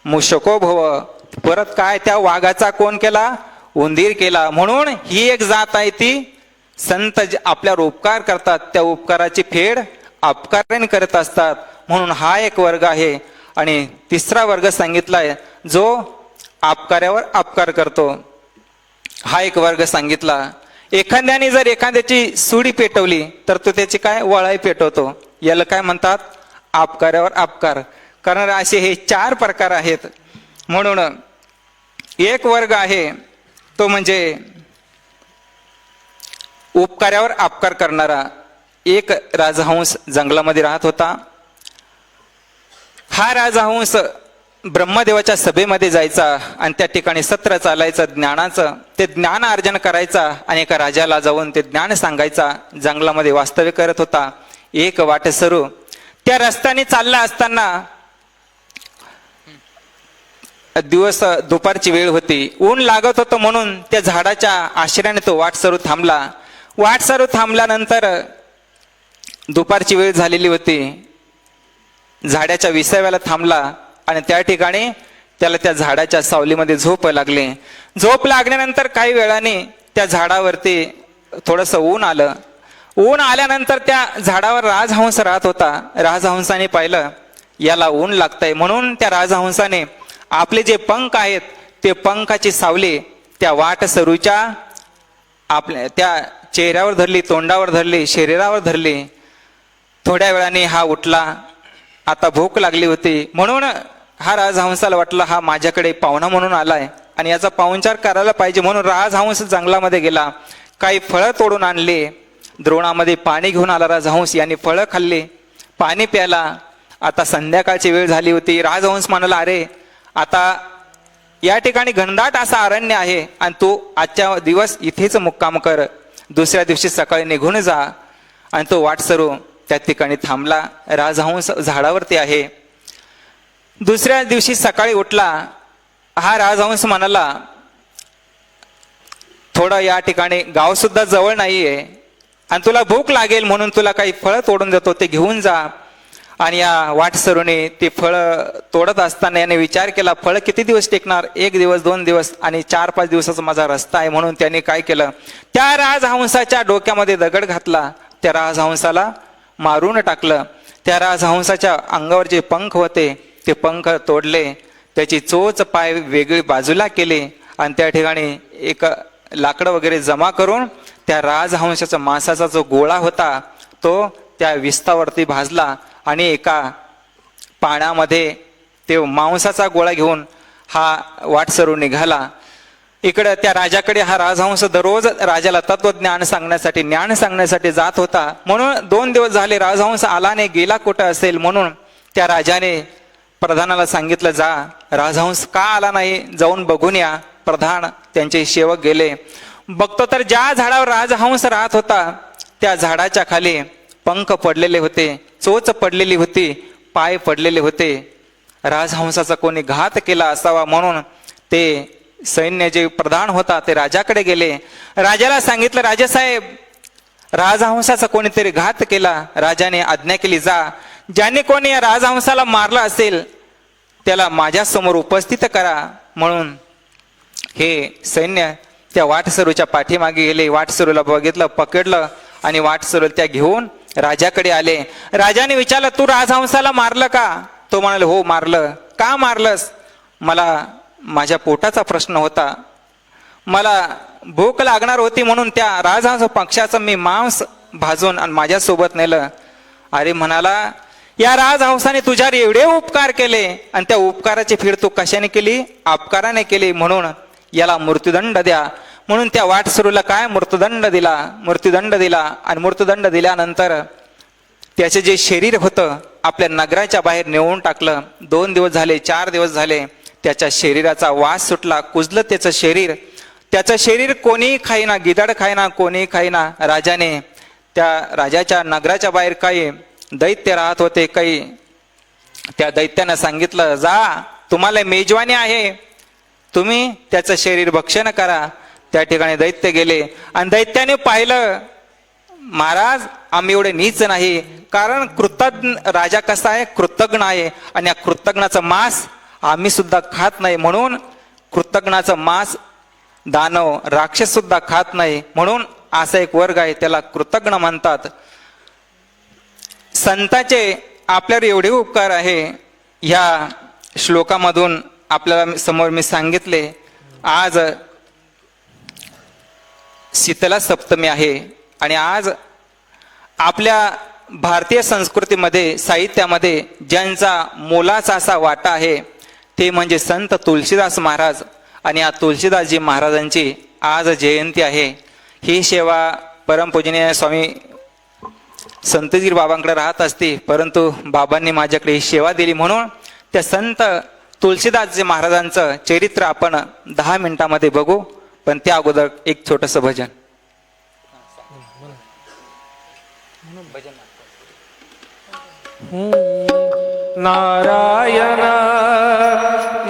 Speaker 3: मूषको भव, परत काय त्या वाघाचा कोण केला, उंदीर केला. म्हणून ही एक जात आहे, ती संत आपल्यावर उपकार करतात, त्या उपकाराची फेड अपकाराने करत असतात. म्हणून हा एक वर्ग आहे. आणि तिसरा वर्ग सांगितलाय, जो अपकारावर अपकार करतो. हा एक वर्ग सांगितला. एखाद्याने जर एखाद्याची सुडी पेटवली तर तो त्याची काय, वळाई पेटवतो. याला काय म्हणतात, अपकारावर अपकार. कारण असे हे 4 प्रकार आहेत. म्हणून एक वर्ग आहे तो म्हणजे उपकारावर अपकार करणारा. एक राजहंस जंगलामध्ये राहत होता. हा राजहंस ब्रह्मदेवाच्या सभेमध्ये जायचा आणि त्या ठिकाणी सत्र चालायचं ज्ञानाचं. ते ज्ञान अर्जन करायचा आणि एका राजाला जाऊन ते ज्ञान सांगायचा. जंगलामध्ये वास्तव्य करत होता. एक वाटसरू त्या रस्त्याने चालला असताना दुपारची वेळ होती, ऊन लागत होतं, म्हणून त्या झाडाच्या आश्रयाने तो वाटसरू थांबला. वाटसरू थांबल्यानंतर दुपारची वेळ झालेली होती. झाडाच्या विसाव्याला थांबला आणि त्या ठिकाणी त्याला त्या झाडाच्या सावलीमध्ये झोप लागली. झोप लागल्यानंतर काही वेळाने त्या झाडावरती थोडंसं ऊन आलं. ऊन आल्यानंतर त्या झाडावर राजहंस राहत होता. राजहंसाने पाहिलं याला ऊन लागतंय, म्हणून त्या राजहंसाने आपले जे पंख आहेत ते पंखाची सावली त्या वाटसरूच्या आपल्या त्या चेहऱ्यावर धरली, तोंडावर धरली, शरीरावर धरली. थोड्या वेळाने हा उठला. आता भूक लागली होती, म्हणून हा राजहंसाला वाटलं हा माझ्याकडे पाहुणा म्हणून आलाय आणि याचा पाहुणचार करायला पाहिजे, म्हणून राजहंस जंगलामध्ये गेला. काही फळं तोडून आणले, द्रोणामध्ये पाणी घेऊन आला राजहंस. याने फळं खाल्ले, पाणी प्याला. आता संध्याकाळची वेळ झाली होती. राजहंस म्हणाला, अरे आता या ठिकाणी घनदाट असा अरण्य आहे आणि तू आजच्या दिवस इथेच मुक्काम कर, दुसऱ्या दिवशी सकाळी निघून जा. आणि तो वाटसरू त्या ठिकाणी थांबला. राजहंस झाडावरती आहे. दुसऱ्या दिवशी सकाळी उठला. हा राजहंस म्हणाला, थोडं या ठिकाणी गाव सुद्धा जवळ नाहीये आणि तुला भूक लागेल म्हणून तुला काही फळं तोडून देतो, ते घेऊन जा. आणि या वाटसरूने ती फळं तोडत असताना याने विचार केला, फळं किती दिवस टेकणार, 1 दिवस 2 दिवस आणि 4-5 दिवसाचा माझा रस्ता आहे. म्हणून त्याने काय केलं, त्या राजहंसाच्या डोक्यामध्ये दगड घातला, त्या राजहंसाला मारून टाकलं. त्या राजहंसाच्या अंगावर जे पंख होते ते पंख तोडले, त्याची चोच पाय वेगळी बाजूला केले आणि त्या ठिकाणी एक लाकडं वगैरे जमा करून त्या राजहंसाचा मांसाचा जो गोळा होता तो त्या विस्तावरती भाजला आणि एका पाण्यामध्ये ते मांसाचा गोळा घेऊन हा वाटसरू निघाला. इकडे त्या राजाकडे हा राजहंस दररोज राजाला तत्वज्ञान सांगण्यासाठी, ज्ञान सांगण्यासाठी जात होता. म्हणून 2 दिवस झाले राजहंस आला नाही, गेला कुठं असेल. म्हणून त्या राजाने प्रधानाला सांगितलं, जा राजहंस का आला नाही, जाऊन बघून या. प्रधान त्यांचे सेवक गेले. बघतो तर ज्या झाडावर राजहंस राहत होता त्या झाडाच्या खाली पंख पडलेले होते, चोच पडलेली होती, पाय पडलेले होते. राजहंसाचा कोणी घात केला असावा म्हणून ते सैन्य जे प्रधान होता ते राजाकडे गेले. राजाला सांगितलं, राजासाहेब राजहंसाचा कोणीतरी घात केला. राजाने आज्ञा केली, जा ज्याने कोणी या राजहंसाला मारलं असेल त्याला माझ्या समोर उपस्थित करा. म्हणून हे सैन्य त्या वाटसरूच्या पाठीमागे गेले. वाटसरूला बघितलं, पकडलं आणि वाटसरू त्या घेऊन राजाकडे आले. राजाने विचारलं, तू राजहंसाला मारलं का? तो म्हणाले, हो मारलं. का मारलंस? मला माझ्या पोटाचा प्रश्न होता, मला भूक लागणार होती म्हणून त्या राजहंस पक्षाचं मी मांस भाजून आणि माझ्यासोबत नेलं. अरे म्हणाला, या राजहंसाने तुझ्यावर एवढे उपकार केले आणि त्या उपकाराची फेड तू कशाने केली? अपकाराने केली. म्हणून याला मृत्यूदंड द्या. म्हणून त्या वाटसरूला काय मृत्यूदंड दिला, मृत्यूदंड दिला. आणि मृत्यूदंड दिल्यानंतर त्याचे जे शरीर होतं आपल्या नगराच्या बाहेर नेऊन टाकलं. 2 दिवस झाले, 4 दिवस झाले, त्याच्या शरीराचा वास सुटला, कुजलं त्याचं शरीर. त्याचं शरीर कोणी खाईना, गिधाड खाईना, कोणी खाईना. राजाने त्या राजाच्या नगराच्या बाहेर काही दैत्य राहत होते. काही त्या दैत्यानं सांगितलं, जा तुम्हाला मेजवानी आहे, तुम्ही त्याचं शरीर भक्षण करा. त्या ठिकाणी दैत्य गेले आणि दैत्याने पाहिलं, महाराज आम्ही एवढे नीच नाही, कारण कृतज्ञ राजा कसा आहे, कृतज्ञ आहे आणि या कृतज्ञाचं मांस आम्ही सुद्धा खात नाही. म्हणून कृतज्ञाचं मांस दानव राक्षस सुद्धा खात नाही. म्हणून असा एक वर्ग आहे त्याला कृतज्ञ म्हणतात. संतांचे आपल्यावर एवढे उपकार आहे. ह्या श्लोकामधून आपल्याला समोर मी सांगितले. आज शीतला सप्तमी आहे आणि आज आपल्या भारतीय संस्कृतीमध्ये, साहित्यामध्ये ज्यांचा मोलाचा असा वाटा आहे ते म्हणजे संत तुलसीदास महाराज. आणि या तुलसीदासजी महाराजांची आज जयंती आहे. ही सेवा परमपूजनीय स्वामी संतगीर बाबांकडे राहत असते, परंतु बाबांनी माझ्याकडे ही सेवा दिली. म्हणून त्या संत तुलसीदासजी महाराजांचं चरित्र आपण 10 मिनिटांमध्ये बघू. पण त्या अगोदर एक छोटंसं भजन.
Speaker 1: नारायण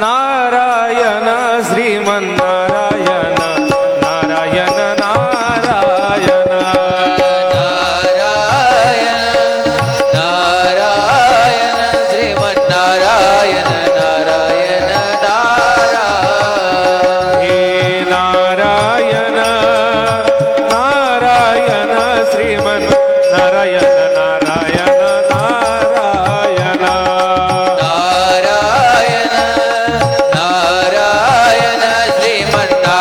Speaker 1: नारायण श्रीमन्नारायण नारायण नारायण
Speaker 2: नारायण श्रीमन्नारायण नारायण नारायण
Speaker 1: हे नारायण नारायण श्रीमन्नारायण नारायण नारायण
Speaker 2: नारायण नारायण श्रीमन्नारायण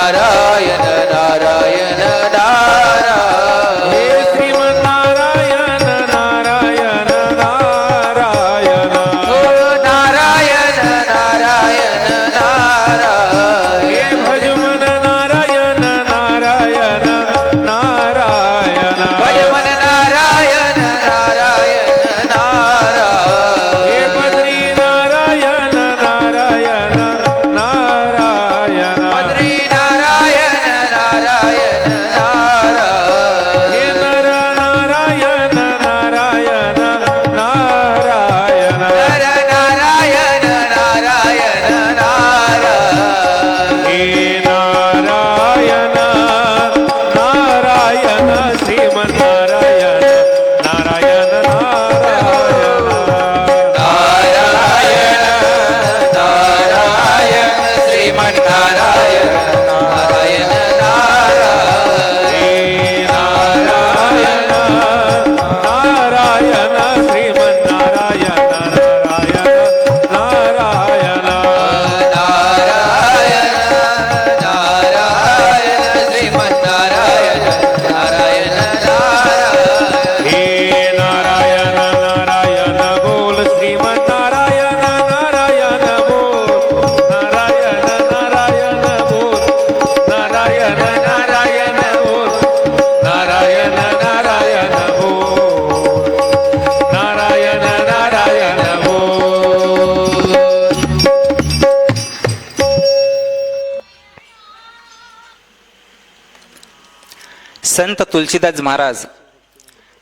Speaker 3: संत तुलसीदास महाराज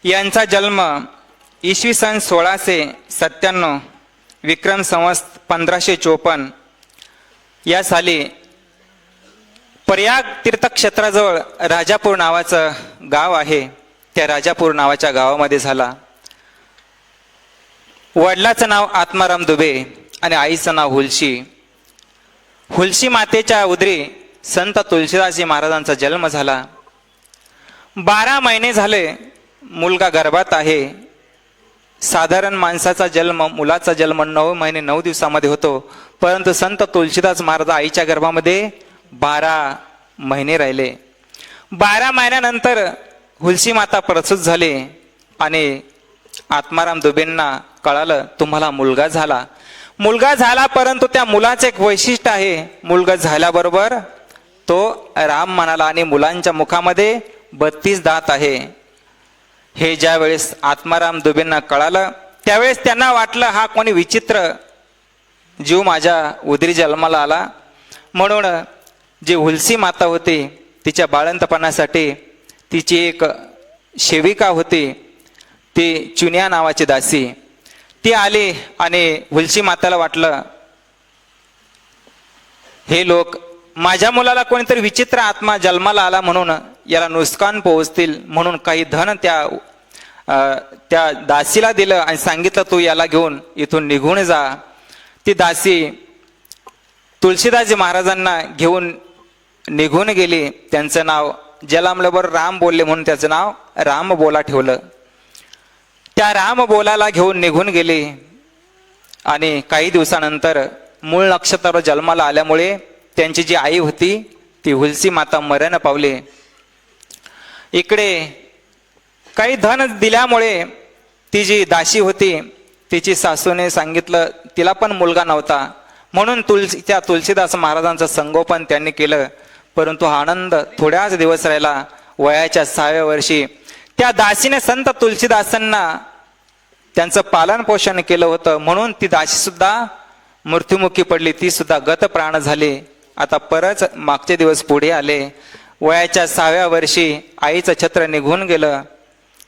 Speaker 3: यांचा जन्म इसवी सन 1697 विक्रम संवत 1554 या साली प्रयाग तीर्थक्षेत्राजवळ राजापूर नावाचं गाव आहे, त्या राजापूर नावाच्या गावामध्ये झाला. वडिलाचं नाव आत्माराम दुबे आणि आईचं नाव हुलशी मातेच्या उदरी संत तुलसीदासजी महाराजांचा जन्म झाला. 12 महिने झाले मुलगा गर्भात आहे. साधारण माणसाचा जन्म, मुलाचा जन्म 9 महिने 9 दिवसामध्ये होतो, परंतु संत तुलसीदास महाराज आईच्या गर्भामध्ये 12 महिने राहिले. 12 महिन्यानंतर हुलशी माता प्रसूत झाली आणि आत्माराम दुबेंना कळालं तुम्हाला मुलगा झाला. परंतु त्या मुलाचं एक वैशिष्ट्य आहे, मुलगा झाल्याबरोबर तो राम म्हणाला आणि मुलांच्या मुखामध्ये 32 दात आहे. हे ज्या वेळेस आत्माराम दुबेंना कळालं त्यावेळेस त्यांना वाटलं हा कोणी विचित्र जीव माझ्या उदरी जन्माला आला. म्हणून जी हुलसी माता होती तिच्या बाळंतपणासाठी तिची एक सेविका होती, ती चुनिया नावाची दासी, ती आली आणि हुलसी माताला वाटलं हे लोक माझ्या मुलाला कोणीतरी विचित्र आत्मा जन्माला आला म्हणून याला नुकसान पोहोचतील, म्हणून काही धन त्या दासीला दिलं आणि सांगितलं तू याला घेऊन इथून निघून जा. ती दासी तुलसीदासजी महाराजांना घेऊन निघून गेली. त्यांचं नाव जलामल्याबरोबर राम बोलले म्हणून त्याचं नाव राम बोला ठेवलं. त्या राम बोलाला घेऊन निघून गेली आणि काही दिवसानंतर मूळ नक्षत्रावर जन्माला आल्यामुळे त्यांची जी आई होती ती हुलसी माता मरण पावली. इकडे काही धन दिल्यामुळे ती जी दासी होती तिची सासूने सांगितलं, तिला पण मुलगा नव्हता, म्हणून त्या तुलसीदास महाराजांचं संगोपन त्यांनी केलं. परंतु हा आनंद थोड्याच दिवस राहिला. वयाच्या 6व्या वर्षी त्या दासीने संत तुलसीदासांना त्यांचं पालन पोषण केलं होतं, म्हणून ती दासी सुद्धा मृत्युमुखी पडली, ती सुद्धा गत प्राण झाली. आता परत मागचे दिवस पुढे आले. वयाच्या 6व्या वर्षी आईचं छत्र निघून गेलं,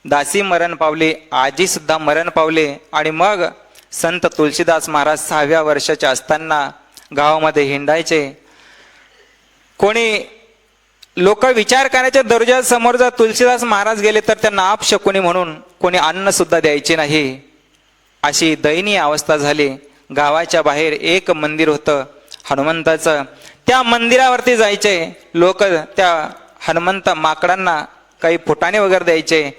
Speaker 3: दासी मरण पावली, आजी सुद्धा मरण पावली. आणि मग संत तुलसीदास महाराज 6व्या वर्षाचे असताना गावामध्ये हिंडायचे. कोणी लोक विचार करायच्या दर्जा समोर जर तुलसीदास महाराज गेले तर त्यांना अपशकुनी म्हणून कोणी अन्न सुद्धा द्यायचे नाही, अशी दयनीय अवस्था झाली. गावाच्या बाहेर एक मंदिर होतं हनुमंताचं, त्या मंदिरावरती जायचे लोक, त्या हनुमंत माकडांना काही फुटाणे वगैरे द्यायचे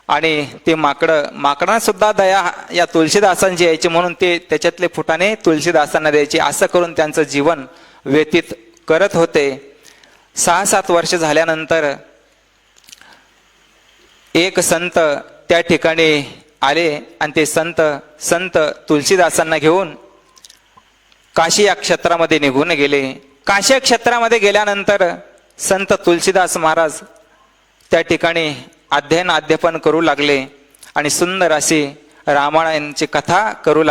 Speaker 3: आणि ते माकडांना सुद्धा दया या तुलसीदासांची यायची, म्हणून ते त्याच्यातले फुटाणे तुलसीदासांना द्यायचे. असं करून त्यांचं जीवन व्यतीत करत होते. 6-7 वर्ष झाल्यानंतर एक संत त्या ठिकाणी आले आणि ते संत तुलसीदासांना घेऊन काशी या क्षेत्रामध्ये निघून गेले. काशी या क्षेत्रामध्ये गेल्यानंतर संत तुलसीदास महाराज त्या ठिकाणी अध्यापन करू लागले आणि सुंदर अशी रामायणाची कथा करू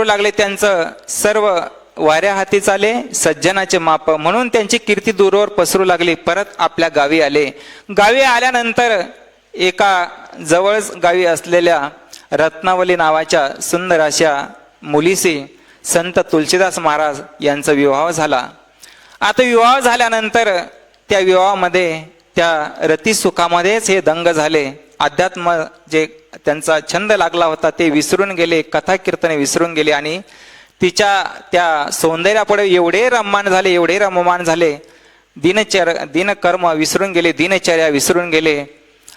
Speaker 3: लागले. त्यांचं सर्व वाऱ्या हाती चाले सज्जनाचे माप, म्हणून त्यांची कीर्ती दूरवर पसरू लागली. परत आपल्या गावी आले. गावी आल्यानंतर एका जवळच गावी असलेल्या रत्नावली नावाच्या सुंदर अशा मुलीशी संत तुलसीदास महाराज यांचा विवाह झाला. आता विवाह झाल्यानंतर त्या विवाहामध्ये त्या रतिसुखामध्येच हे दंग झाले. अध्यात्म जे त्यांचा छंद लागला होता ते विसरून गेले, कथा कीर्तने विसरून गेले आणि तिच्या त्या सौंदर्यापुढे एवढे रममाण झाले, दिनकर्म विसरून गेले, दिनचर्या विसरून गेले.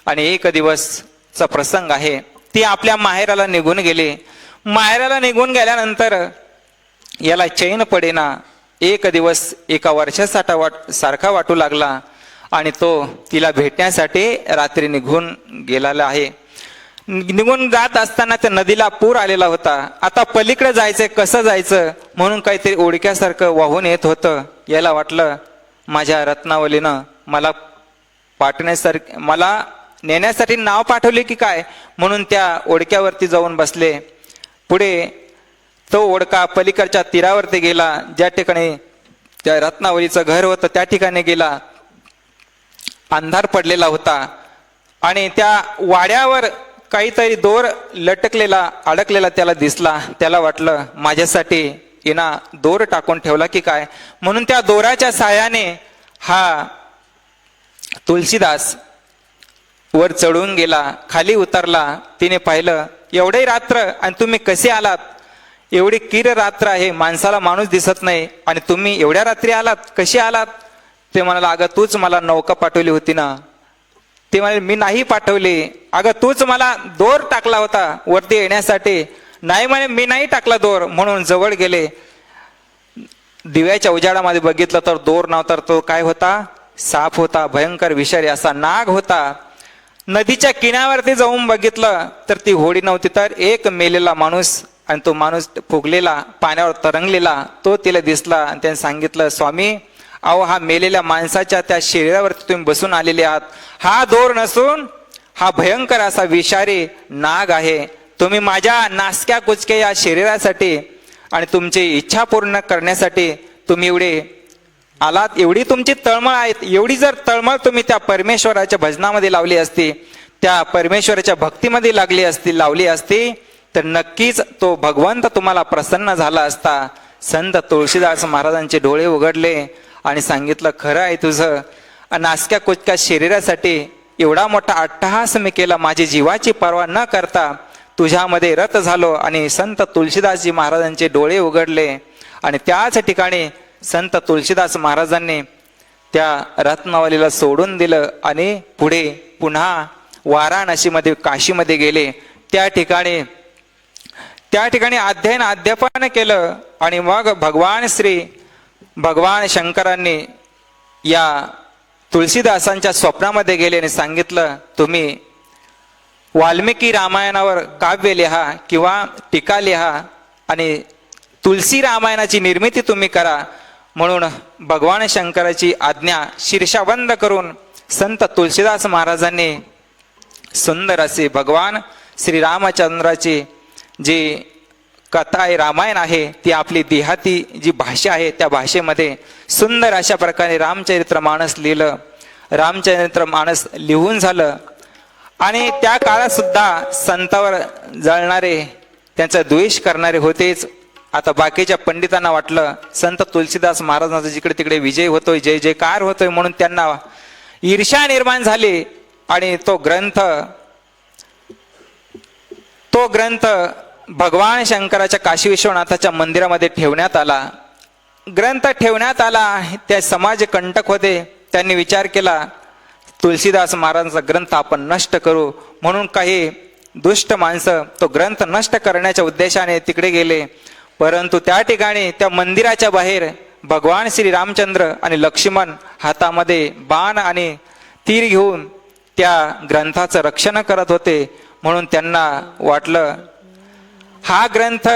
Speaker 3: आणि एक दिवसचा प्रसंग आहे, ती आपल्या माहेराला निघून गेले. माहेराला निघून गेल्यानंतर याला चैन पडेना. एक दिवस एका वर्षासारखा वाटू लागला आणि तो तिला भेटण्यासाठी रात्री निघून गेलेला आहे. निघून जात असताना त्या नदीला पूर आलेला होता. आता पलीकडे जायचंय, कसं जायचं म्हणून काहीतरी ओढक्यासारखं वाहून येत होतं. याला वाटलं माझ्या रत्नावलीनं मला नेण्यासाठी नाव पाठवले की काय, म्हणून त्या ओढक्यावरती जाऊन बसले. पुढे तो ओढका पलीकडच्या तीरावरती गेला, ज्या ठिकाणी त्या रत्नावलीचं घर होतं त्या ठिकाणी गेला अंधार पडलेला होता आणि त्या वाड्यावर काहीतरी दोर लटकलेला अडकलेला त्याला दिसला. त्याला वाटलं माझ्यासाठी हिना दोर टाकून ठेवला की काय, म्हणून त्या दोराच्या साहाय्याने हा तुलसीदास वर चढून गेला, खाली उतरला. तिने पाहिलं एवढे रात्र आणि तुम्ही कसे आलात, एवढी किर रात्र आहे, माणसाला माणूस दिसत नाही आणि तुम्ही एवढ्या रात्री आलात, कशी आलात? ते म्हणाला अगं तूच मला नौका पाठवली होती ना. ते म्हणाले मी नाही पाठवली, अगं तूच मला दोर टाकला होता वरती येण्यासाठी. नाही म्हणे मी नाही टाकला दोर. म्हणून जवळ गेले, दिव्याच्या उजाडामध्ये बघितलं तर दोर नव्हता, तो काय होता? साप होता, भयंकर विषारी असा नाग होता. नदीच्या किनाऱ्यावरती जाऊन बघितलं तर ती होडी नव्हती, तर एक मेलेला माणूस आणि तो माणूस फुगलेला पाण्यावर तरंगलेला तो तिला दिसला. आणि त्याने सांगितलं स्वामी अहो हा मेलेल्या माणसाच्या त्या शरीरावरती तुम्ही बसून आलेले आहात, हा दोर नसून हा भयंकर असा विषारी नाग आहे. तुम्ही माझ्या नासक्या कुचक्या या शरीरासाठी आणि तुमची इच्छा पूर्ण करण्यासाठी तुम्ही एवढे आलात, एवढी तुमची तळमळ आहे. एवढी जर तळमळ तुम्ही त्या परमेश्वराच्या भजनामध्ये लावली असती, त्या परमेश्वराच्या भक्तीमध्ये लावली असती तर नक्कीच तो भगवंत तुम्हाला प्रसन्न झाला असता. संत तुळशीदास महाराजांचे डोळे उघडले आणि सांगितलं खरं आहे तुझं, नासक्या कुचक्या शरीरासाठी एवढा मोठा अट्टहास मी केला, माझी जीवाची पर्वा न करता तुझ्यामध्ये रत झालो. आणि संत तुळशीदासजी महाराजांचे डोळे उघडले आणि त्याच ठिकाणी संत तुळशीदास महाराजांनी त्या रत्नावलीला सोडून दिलं आणि पुढे पुन्हा वाराणसीमध्ये काशीमध्ये गेले. त्या ठिकाणी अध्यापन केलं आणि मग भगवान शंकरांनी या तुळशीदासांच्या स्वप्नामध्ये गेले आणि सांगितलं तुम्ही वाल्मिकी रामायणावर काव्य लिहा किंवा टीका लिहा आणि तुलसी रामायणाची निर्मिती तुम्ही करा. म्हणून भगवान शंकराची आज्ञा शीर्षाबंद करून संत तुलसीदास महाराजांनी सुंदर असे भगवान श्रीरामचंद्राची जी कथा आहे, रामायण आहे, ती आपली देहाती जी भाषा आहे त्या भाषेमध्ये सुंदर अशा प्रकारे रामचरित्रमानस लिहिलं. रामचरित्रमानस लिहून झालं आणि त्या काळात सुद्धा संतावर जळणारे, त्यांचा द्वेष करणारे होतेच. आता बाकीच्या पंडितांना वाटलं संत तुलसीदास महाराजांचा जिकडे तिकडे विजय होतोय, जय जयकार होतोय, म्हणून त्यांना ईर्ष्या निर्माण झाली आणि तो ग्रंथ भगवान शंकराच्या काशी विश्वनाथाच्या मंदिरामध्ये ठेवण्यात आला. ग्रंथ ठेवण्यात आला, त्या समाज कंटक होते. त्यांनी विचार केला तुलसीदास महाराजांचा ग्रंथ आपण नष्ट करू. म्हणून काही दुष्ट माणसं तो ग्रंथ नष्ट करण्याच्या उद्देशाने तिकडे गेले. परंतु त्या ठिकाणी त्या मंदिराच्या बाहेर भगवान श्री रामचंद्र आणि लक्ष्मण हातामध्ये बाण आणि तीर घेऊन त्या ग्रंथाचं रक्षण करत होते. म्हणून त्यांना वाटलं हा ग्रंथ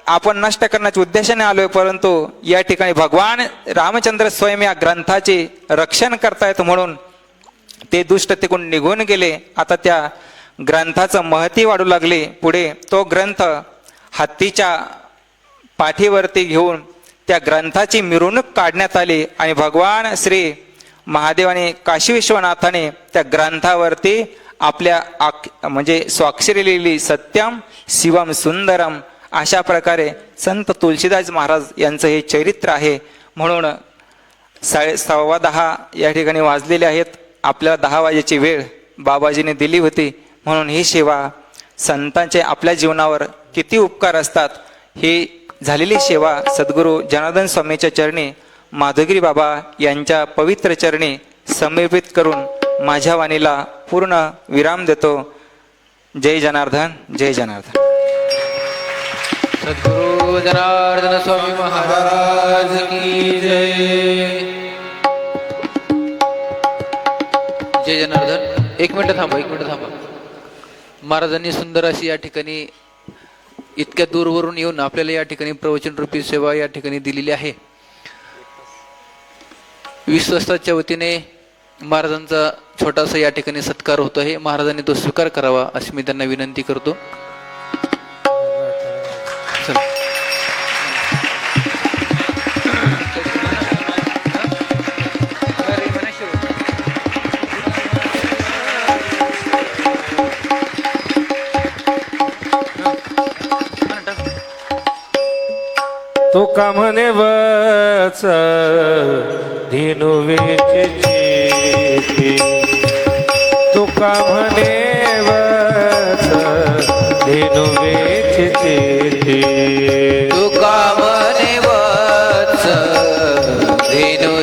Speaker 3: आपण नष्ट करण्याच्या उद्देशाने आलोय, परंतु या ठिकाणी भगवान रामचंद्र स्वयं या ग्रंथाचे रक्षण करतायत, म्हणून ते दुष्ट तिकडून निघून गेले. आता त्या ग्रंथाचं महती वाढू लागले. पुढे तो ग्रंथ हत्तीच्या पाठीवरती घेऊन त्या ग्रंथाची मिरवणूक काढण्यात आली आणि भगवान श्री महादेवाने काशी विश्वनाथाने त्या ग्रंथावरती आपल्या म्हणजे स्वाक्षरी लिहिली, सत्यम शिवम सुंदरम. अशा प्रकारे संत तुलसीदास महाराज यांचं हे चरित्र आहे. म्हणून 10:15 या ठिकाणी वाजलेले आहेत. आपल्याला 10 वाजेची वेळ बाबाजीने दिली होती. म्हणून ही सेवा संतांचे आपल्या जीवनावर किती उपकार असतात, ही झालेली सेवा सद्गुरू जनार्दन स्वामीच्या चरणी, माधवगिरी बाबा यांच्या पवित्र चरणी समर्पित करून माझ्या वाणीला पूर्ण विराम देतो. जय जनार्दन, जय जनार्दन.
Speaker 2: सद्गुरु जनार्दन स्वामी महाराज की जय. जय जनार्दन. एक मिनिट थांबा. महाराजांनी सुंदर अशी या ठिकाणी इतक्या दूरवरून येऊन आपल्याला या ठिकाणी प्रवचन रूपी सेवा या ठिकाणी दिलेली आहे. विश्वस्ताच्या वतीने महाराजांचा छोटासा या ठिकाणी सत्कार होतो आहे. महाराजांनी तो स्वीकार करावा अशी मी त्यांना विनंती करतो.
Speaker 1: तुका म्हणे वत्स धेनु वेचेची तुका म्हणे वत्स धेनु वेचेची
Speaker 2: तुका म्हणे वत्स धेनु